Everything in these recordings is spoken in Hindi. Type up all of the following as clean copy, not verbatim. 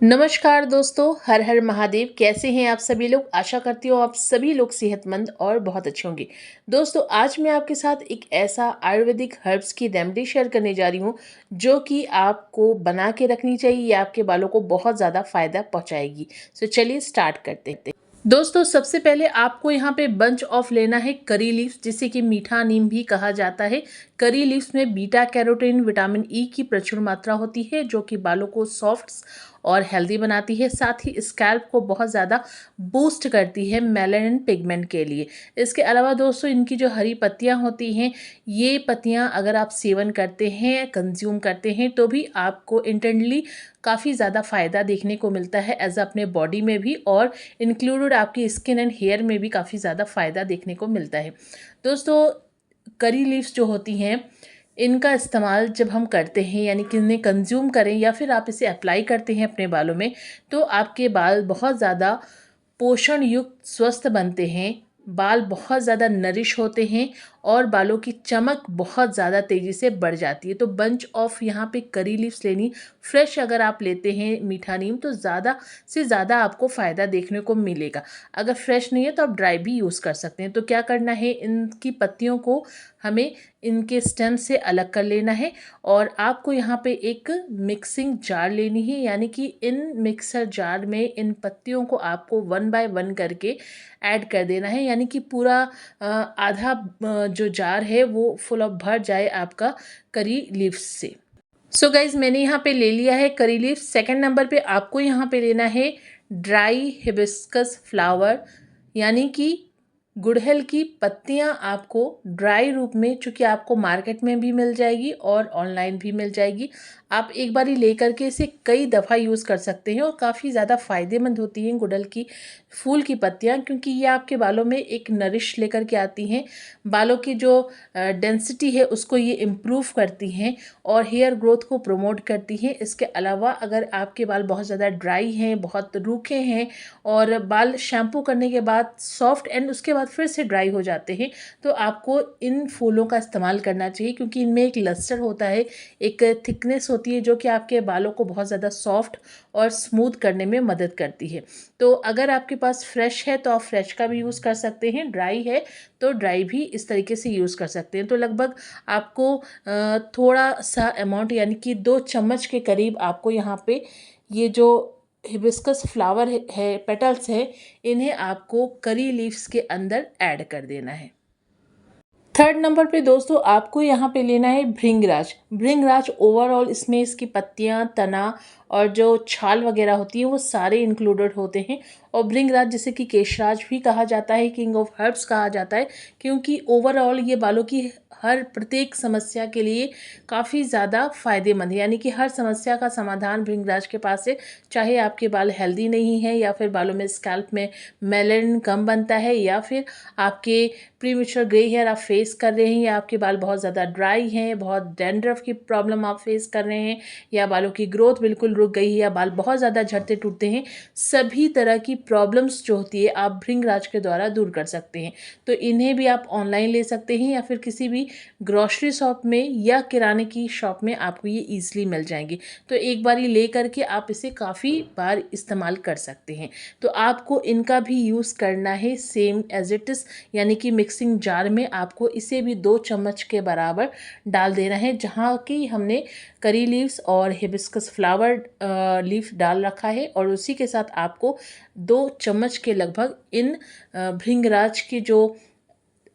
नमस्कार दोस्तों, हर हर महादेव। कैसे हैं आप सभी लोग? आशा करती हूँ आप सभी लोग सेहतमंद और बहुत अच्छे होंगे। दोस्तों, आज मैं आपके साथ एक ऐसा आयुर्वेदिक हर्ब्स की रेमेडी शेयर करने जा रही हूँ जो कि आपको बना के रखनी चाहिए। ये आपके बालों को बहुत ज़्यादा फायदा पहुँचाएगी। सो चलिए स्टार्ट करते हैं। दोस्तों, सबसे पहले आपको यहाँ पे बंच ऑफ लेना है करी लीव्स, जिसे कि मीठा नीम भी कहा जाता है। करी लीव्स में बीटा कैरोटीन, विटामिन ई की प्रचुर मात्रा होती है जो कि बालों को सॉफ्ट और हेल्दी बनाती है। साथ ही स्कैल्प को बहुत ज़्यादा बूस्ट करती है मेलानिन पिगमेंट के लिए। इसके अलावा दोस्तों, इनकी जो हरी पत्तियाँ होती हैं, ये पत्तियाँ अगर आप सेवन करते हैं, कंज्यूम करते हैं, तो भी आपको इंटरनली काफ़ी ज़्यादा फ़ायदा देखने को मिलता है एज अपने बॉडी में भी, और इंक्लूडेड आपकी स्किन एंड हेयर में भी काफ़ी ज़्यादा फ़ायदा देखने को मिलता है। दोस्तों, करी लीव्स जो होती हैं, इनका इस्तेमाल जब हम करते हैं, यानी कि इन्हें कंज्यूम करें या फिर आप इसे अप्लाई करते हैं अपने बालों में, तो आपके बाल बहुत ज़्यादा पोषण युक्त स्वस्थ बनते हैं। बाल बहुत ज़्यादा नरिश होते हैं और बालों की चमक बहुत ज़्यादा तेज़ी से बढ़ जाती है। तो बंच ऑफ यहाँ पे करी लीव्स लेनी, फ्रेश अगर आप लेते हैं मीठा नीम, तो ज़्यादा से ज़्यादा आपको फ़ायदा देखने को मिलेगा। अगर फ्रेश नहीं है तो आप ड्राई भी यूज़ कर सकते हैं। तो क्या करना है, इनकी पत्तियों को हमें इनके स्टेम से अलग कर लेना है और आपको यहाँ पे एक मिक्सिंग जार लेनी है, यानी कि इन मिक्सर जार में इन पत्तियों को आपको 1 बाय 1 करके ऐड कर देना है, यानी कि पूरा आधा जो जार है वो फुल ऑफ भर जाए आपका करी लीव्स से। सो गाइज, मैंने यहाँ पे ले लिया है करी लीव्स। सेकेंड नंबर पे आपको यहाँ पे लेना है ड्राई हिबिस्कस फ्लावर, यानी कि गुड़हल की पत्तियां आपको ड्राई रूप में, चूँकि आपको मार्केट में भी मिल जाएगी और ऑनलाइन भी मिल जाएगी। आप एक बारी ले करके इसे कई दफ़ा यूज़ कर सकते हैं और काफ़ी ज़्यादा फ़ायदेमंद होती हैं गुड़हल की फूल की पत्तियां, क्योंकि ये आपके बालों में एक नरिश लेकर के आती हैं। बालों की जो डेंसिटी है उसको ये इम्प्रूव करती हैं और हेयर ग्रोथ को प्रमोट करती हैं। इसके अलावा अगर आपके बाल बहुत ज़्यादा ड्राई हैं, बहुत रूखे हैं और बाल शैम्पू करने के बाद सॉफ्ट एंड उसके बाद फिर से ड्राई हो जाते हैं, तो आपको इन फूलों का इस्तेमाल करना चाहिए, क्योंकि इनमें एक लस्टर होता है, एक थिकनेस होती है जो कि आपके बालों को बहुत ज़्यादा सॉफ्ट और स्मूथ करने में मदद करती है। तो अगर आपके पास फ्रेश है तो आप फ्रेश का भी यूज़ कर सकते हैं, ड्राई है तो ड्राई भी इस तरीके से यूज़ कर सकते हैं। तो लगभग आपको थोड़ा सा अमाउंट, यानी कि 2 चम्मच के करीब आपको यहाँ पे ये जो हिबिस्कस फ्लावर है, पेटल्स है, इन्हें आपको करी लीव्स के अंदर ऐड कर देना है। थर्ड नंबर पे दोस्तों, आपको यहाँ पे लेना है भृंगराज। भृंगराज ओवरऑल इसमें इसकी पत्तियाँ, तना और जो छाल वगैरह होती है वो सारे इंक्लूडेड होते हैं। और भृंगराज, जिसे कि केशराज भी कहा जाता है, किंग ऑफ हर्ब्स कहा जाता है, क्योंकि ओवरऑल ये बालों की हर प्रत्येक समस्या के लिए काफ़ी ज़्यादा फायदेमंद है, यानी कि हर समस्या का समाधान भृंगराज के पास है। चाहे आपके बाल हेल्दी नहीं हैं, या फिर बालों में स्कैल्प में मेलानिन कम बनता है, या फिर आपके प्रीमेच्योर ग्रे हेयर आप फेस कर रहे हैं, या आपके बाल बहुत ज़्यादा ड्राई हैं, बहुत डैंड्रफ की प्रॉब्लम आप फेस कर रहे हैं, या बालों की ग्रोथ बिल्कुल रुक गई है, या बाल बहुत ज़्यादा झड़ते टूटते हैं, सभी तरह की प्रॉब्लम्स जो होती है आप भृंगराज के द्वारा दूर कर सकते हैं। तो इन्हें भी आप ऑनलाइन ले सकते हैं या फिर किसी भी ग्रॉसरी शॉप में या किराने की शॉप में आपको ये ईजिली मिल जाएंगे। तो एक बारी ले करके आप इसे काफ़ी बार इस्तेमाल कर सकते हैं। तो आपको इनका भी यूज़ करना है सेम एज इट इज़, यानी कि मिक्सिंग जार में आपको इसे भी 2 चम्मच के बराबर डाल देना है, जहाँ की हमने करी लीव्स और हिबिस्कस फ्लावर लीफ डाल रखा है, और उसी के साथ आपको 2 चम्मच के लगभग इन भृंगराज की जो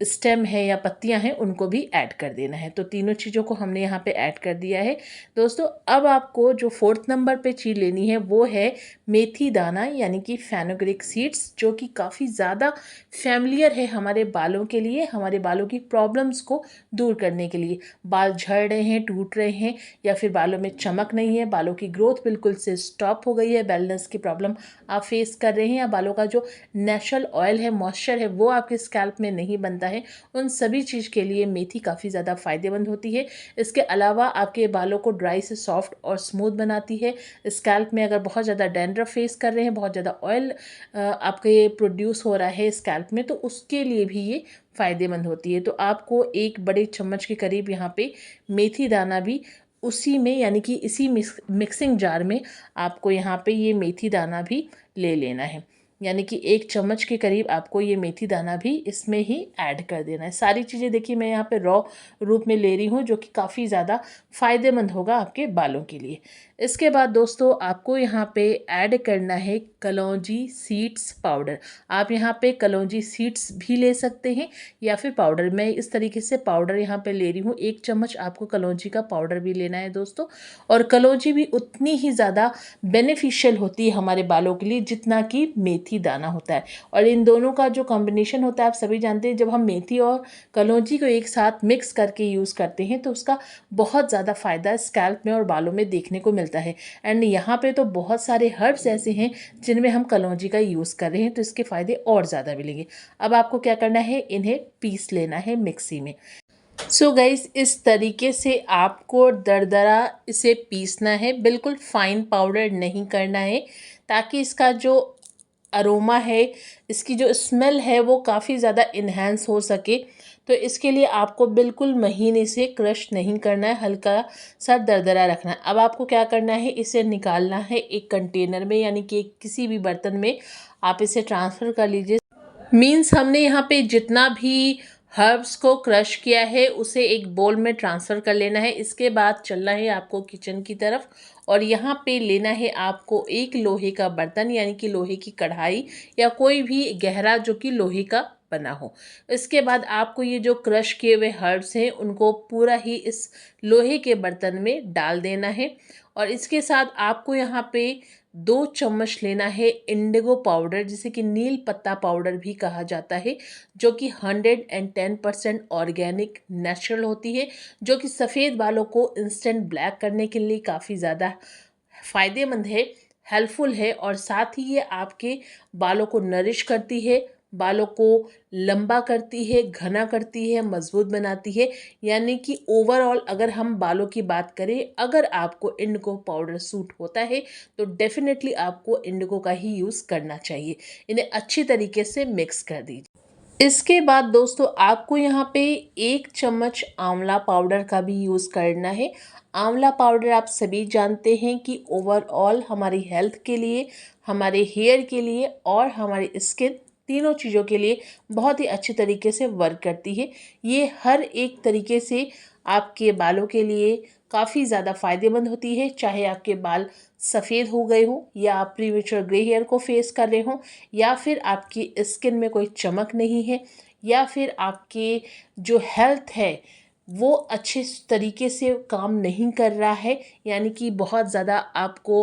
स्टेम है या पत्तियां हैं उनको भी ऐड कर देना है। तो तीनों चीज़ों को हमने यहाँ पे ऐड कर दिया है। दोस्तों, अब आपको जो 4th नंबर पे चीज़ लेनी है वो है मेथी दाना, यानी कि फेनुग्रीक सीड्स, जो कि काफ़ी ज़्यादा फैमिलियर है हमारे बालों के लिए, हमारे बालों की प्रॉब्लम्स को दूर करने के लिए। बाल झड़ रहे हैं, टूट रहे हैं, या फिर बालों में चमक नहीं है, बालों की ग्रोथ बिल्कुल से स्टॉप हो गई है, बैलेंस की प्रॉब्लम आप फेस कर रहे हैं, या बालों का जो नेचुरल ऑयल है, मॉइस्चर है, वो आपके स्कैल्प में नहीं बनता है, उन सभी चीज़ के लिए मेथी काफ़ी ज़्यादा फायदेमंद होती है। इसके अलावा आपके बालों को ड्राई से सॉफ्ट और स्मूथ बनाती है। स्कैल्प में अगर बहुत ज़्यादा डैंड्रफ फेस कर रहे हैं, बहुत ज़्यादा ऑयल आपके प्रोड्यूस हो रहा है स्कैल्प में, तो उसके लिए भी ये फ़ायदेमंद होती है। तो आपको 1 बड़े चम्मच के करीब यहाँ पे मेथी दाना भी उसी में यानी कि इसी मिक्सिंग जार में आपको यहाँ पे ये मेथी दाना भी ले लेना है, यानी कि 1 चम्मच के करीब आपको ये मेथी दाना भी इसमें ही ऐड कर देना है। सारी चीज़ें देखिए मैं यहाँ पे रॉ रूप में ले रही हूँ, जो कि काफ़ी ज़्यादा फ़ायदेमंद होगा आपके बालों के लिए। इसके बाद दोस्तों आपको यहाँ पे ऐड करना है कलौंजी सीड्स पाउडर। आप यहाँ पे कलौंजी सीड्स भी ले सकते हैं या फिर पाउडर। मैं इस तरीके से पाउडर यहाँ पे ले रही हूँ। 1 चम्मच आपको कलौंजी का पाउडर भी लेना है दोस्तों। और कलौंजी भी उतनी ही ज़्यादा बेनिफिशियल होती है हमारे बालों के लिए जितना कि मेथी दाना होता है। और इन दोनों का जो कॉम्बिनेशन होता है आप सभी जानते हैं, जब हम मेथी और कलौंजी को एक साथ मिक्स करके यूज़ करते हैं तो उसका बहुत ज़्यादा फ़ायदा स्कैल्प में और बालों में देखने को मिलता है। एंड यहाँ पे तो बहुत सारे हर्ब्स ऐसे हैं जिनमें हम कलौंजी का यूज़ कर रहे हैं, तो इसके फ़ायदे और ज़्यादा मिलेंगे। अब आपको क्या करना है, इन्हें पीस लेना है मिक्सी में। सो गाइस इस तरीके से आपको दरदरा इसे पीसना है, बिल्कुल फाइन पाउडर नहीं करना है, ताकि इसका जो अरोमा है, इसकी जो स्मेल है वो काफ़ी ज़्यादा इन्हेंस हो सके। तो इसके लिए आपको बिल्कुल महीन इसे क्रश नहीं करना है, हल्का सा दरदरा रखना है। अब आपको क्या करना है, इसे निकालना है एक कंटेनर में, यानी कि किसी भी बर्तन में आप इसे ट्रांसफ़र कर लीजिए। मीन्स हमने यहाँ पे जितना भी हर्ब्स को क्रश किया है उसे एक बोल में ट्रांसफ़र कर लेना है। इसके बाद चलना है आपको किचन की तरफ और यहाँ पे लेना है आपको एक लोहे का बर्तन, यानी कि लोहे की कढ़ाई या कोई भी गहरा जो कि लोहे का बना हो। इसके बाद आपको ये जो क्रश किए हुए हर्ब्स हैं उनको पूरा ही इस लोहे के बर्तन में डाल देना है। और इसके साथ आपको यहाँ पे 2 चम्मच लेना है इंडिगो पाउडर, जिसे कि नील पत्ता पाउडर भी कहा जाता है, जो कि 110% ऑर्गेनिक नेचुरल होती है, जो कि सफ़ेद बालों को इंस्टेंट ब्लैक करने के लिए काफ़ी ज़्यादा फ़ायदेमंद है, हेल्पफुल है। और साथ ही ये आपके बालों को नरिश करती है, बालों को लंबा करती है, घना करती है, मजबूत बनाती है। यानी कि ओवरऑल अगर हम बालों की बात करें, अगर आपको इंडिगो पाउडर सूट होता है तो डेफिनेटली आपको इंडिगो का ही यूज़ करना चाहिए। इन्हें अच्छी तरीके से मिक्स कर दीजिए। इसके बाद दोस्तों आपको यहाँ पे 1 चम्मच आंवला पाउडर का भी यूज़ करना है। आंवला पाउडर आप सभी जानते हैं कि ओवरऑल हमारी हेल्थ के लिए, हमारे हेयर के लिए और हमारी स्किन, तीनों चीज़ों के लिए बहुत ही अच्छे तरीके से वर्क करती है। ये हर एक तरीके से आपके बालों के लिए काफ़ी ज़्यादा फ़ायदेमंद होती है, चाहे आपके बाल सफ़ेद हो गए हों या आप प्रीमेच्योर ग्रे हेयर को फेस कर रहे हों, या फिर आपकी स्किन में कोई चमक नहीं है, या फिर आपके जो हेल्थ है वो अच्छे तरीके से काम नहीं कर रहा है, यानी कि बहुत ज़्यादा आपको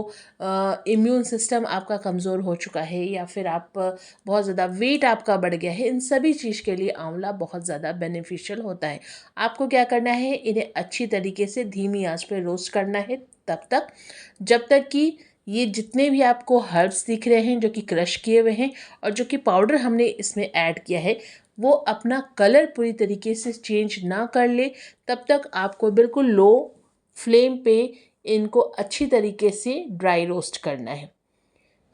इम्यून सिस्टम आपका कमज़ोर हो चुका है, या फिर आप बहुत ज़्यादा वेट आपका बढ़ गया है। इन सभी चीज़ के लिए आंवला बहुत ज़्यादा बेनिफिशियल होता है। आपको क्या करना है, इन्हें अच्छी तरीके से धीमी आंच पे रोस्ट करना है तब तक जब तक कि ये जितने भी आपको हर्ब्स दिख रहे हैं जो कि क्रश किए हुए हैं और जो कि पाउडर हमने इसमें ऐड किया है वो अपना कलर पूरी तरीके से चेंज ना कर ले, तब तक आपको बिल्कुल लो फ्लेम पे इनको अच्छी तरीके से ड्राई रोस्ट करना है।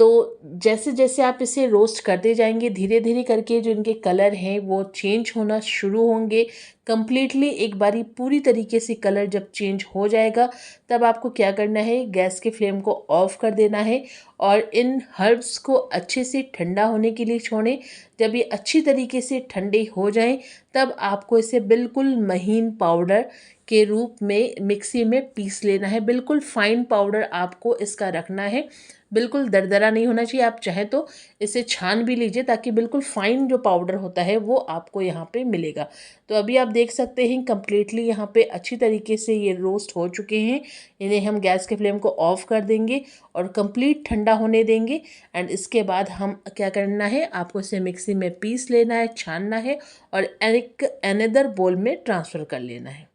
तो जैसे जैसे आप इसे रोस्ट करते जाएंगे धीरे धीरे करके जो इनके कलर हैं वो चेंज होना शुरू होंगे कम्प्लीटली। एक बारी पूरी तरीके से कलर जब चेंज हो जाएगा तब आपको क्या करना है, गैस के फ्लेम को ऑफ कर देना है और इन हर्ब्स को अच्छे से ठंडा होने के लिए छोड़ें। जब ये अच्छी तरीके से ठंडे हो जाएं तब आपको इसे बिल्कुल महीन पाउडर के रूप में मिक्सी में पीस लेना है। बिल्कुल फाइन पाउडर आपको इसका रखना है, बिल्कुल दरदरा नहीं होना चाहिए। आप चाहे तो इसे छान भी लीजिए ताकि बिल्कुल फाइन जो पाउडर होता है वो आपको यहाँ पे मिलेगा। तो अभी आप देख सकते हैं कम्प्लीटली यहाँ पे अच्छी तरीके से ये रोस्ट हो चुके हैं। इन्हें हम गैस के फ्लेम को ऑफ कर देंगे और कंप्लीट ठंडा होने देंगे। एंड इसके बाद हम क्या करना है, आपको इसे मिक्सी में पीस लेना है, छानना है और एक अनदर बोल में ट्रांसफ़र कर लेना है।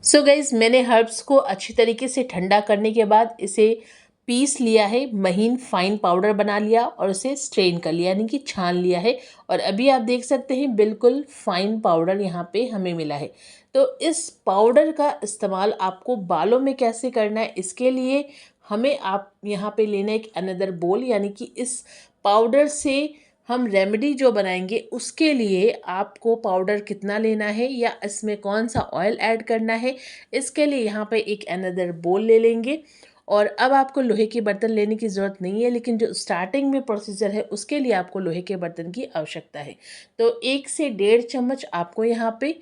सो गाइज़ मैंने हर्ब्स को अच्छी तरीके से ठंडा करने के बाद इसे पीस लिया है, महीन फाइन पाउडर बना लिया और उसे स्ट्रेन कर लिया यानी कि छान लिया है। और अभी आप देख सकते हैं बिल्कुल फाइन पाउडर यहाँ पे हमें मिला है। तो इस पाउडर का इस्तेमाल आपको बालों में कैसे करना है, इसके लिए हमें आप यहाँ पे लेना एक अनदर बोल, यानी कि इस पाउडर से हम रेमेडी जो बनाएंगे उसके लिए आपको पाउडर कितना लेना है या इसमें कौन सा ऑयल ऐड करना है, इसके लिए यहाँ पे एक अनदर बोल ले लेंगे। और अब आपको लोहे के बर्तन लेने की ज़रूरत नहीं है, लेकिन जो स्टार्टिंग में प्रोसीजर है उसके लिए आपको लोहे के बर्तन की आवश्यकता है। तो 1 से 1.5 चम्मच आपको यहाँ पे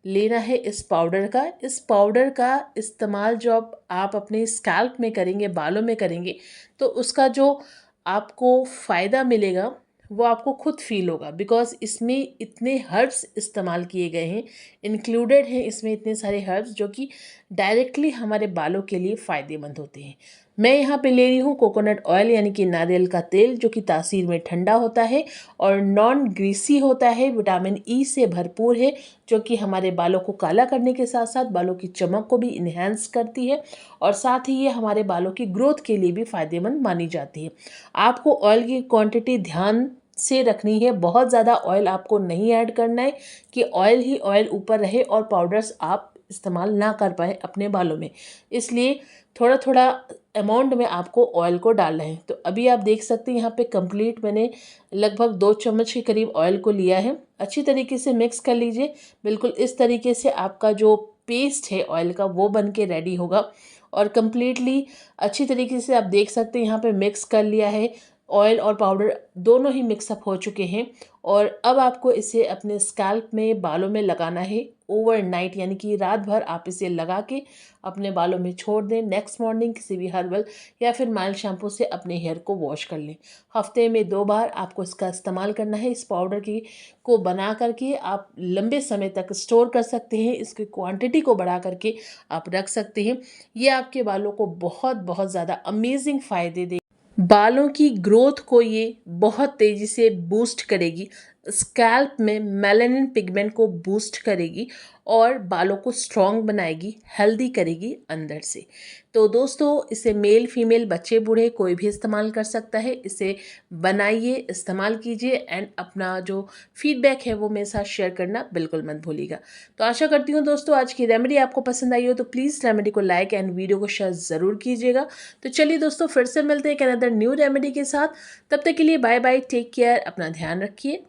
लेना है इस पाउडर का। इस पाउडर का इस्तेमाल जो आप अपने स्कैल्प में करेंगे, बालों में करेंगे, तो उसका जो आपको फ़ायदा मिलेगा वो आपको खुद फील होगा, बिकॉज़ इसमें इतने हर्ब्स इस्तेमाल किए गए हैं, इंक्लूडेड हैं इसमें इतने सारे हर्ब्स जो कि डायरेक्टली हमारे बालों के लिए फ़ायदेमंद होते हैं। मैं यहाँ पे ले रही हूँ कोकोनट ऑयल यानी कि नारियल का तेल, जो कि तासीर में ठंडा होता है और नॉन ग्रीसी होता है, विटामिन ई से भरपूर है, जो कि हमारे बालों को काला करने के साथ साथ बालों की चमक को भी इन्हेंस करती है और साथ ही ये हमारे बालों की ग्रोथ के लिए भी फ़ायदेमंद मानी जाती है। आपको ऑयल की क्वांटिटी ध्यान से रखनी है, बहुत ज़्यादा ऑयल आपको नहीं ऐड करना है कि ऑयल ही ऑयल ऊपर रहे और पाउडर्स आप इस्तेमाल ना कर पाए अपने बालों में। इसलिए थोड़ा थोड़ा अमाउंट में आपको ऑयल को डालना है। तो अभी आप देख सकते हैं यहाँ पे कंप्लीट मैंने लगभग 2 चम्मच के करीब ऑयल को लिया है। अच्छी तरीके से मिक्स कर लीजिए। बिल्कुल इस तरीके से आपका जो पेस्ट है ऑयल का वो बन के रेडी होगा और कम्प्लीटली अच्छी तरीके से आप देख सकते हैं यहाँ पे मिक्स कर लिया है। ऑयल और पाउडर दोनों ही मिक्सअप हो चुके हैं और अब आपको इसे अपने स्कैल्प में, बालों में लगाना है ओवरनाइट, यानी कि रात भर आप इसे लगा के अपने बालों में छोड़ दें। नेक्स्ट मॉर्निंग किसी भी हर्बल या फिर माइल्ड शैम्पू से अपने हेयर को वॉश कर लें। हफ्ते में 2 बार आपको इसका इस्तेमाल करना है। इस पाउडर की को बना करके आप लंबे समय तक स्टोर कर सकते हैं। इसकी क्वांटिटी को बढ़ा करके आप रख सकते हैं। ये आपके बालों को बहुत बहुत ज़्यादा अमेजिंग फ़ायदे दे, बालों की ग्रोथ को ये बहुत तेज़ी से बूस्ट करेगी, स्कैल्प में मेलानिन पिगमेंट को बूस्ट करेगी और बालों को स्ट्रॉन्ग बनाएगी, हेल्दी करेगी अंदर से। तो दोस्तों इसे मेल फीमेल, बच्चे बूढ़े कोई भी इस्तेमाल कर सकता है। इसे बनाइए, इस्तेमाल कीजिए एंड अपना जो फीडबैक है वो मेरे साथ शेयर करना बिल्कुल मत भूलिएगा। तो आशा करती हूँ दोस्तों आज की रेमेडी आपको पसंद आई हो, तो प्लीज़ रेमेडी को लाइक एंड वीडियो को शेयर ज़रूर कीजिएगा। तो चलिए दोस्तों फिर से मिलते हैं एक अनदर न्यू रेमेडी के साथ। तब तक के लिए बाय बाय, टेक केयर, अपना ध्यान रखिए।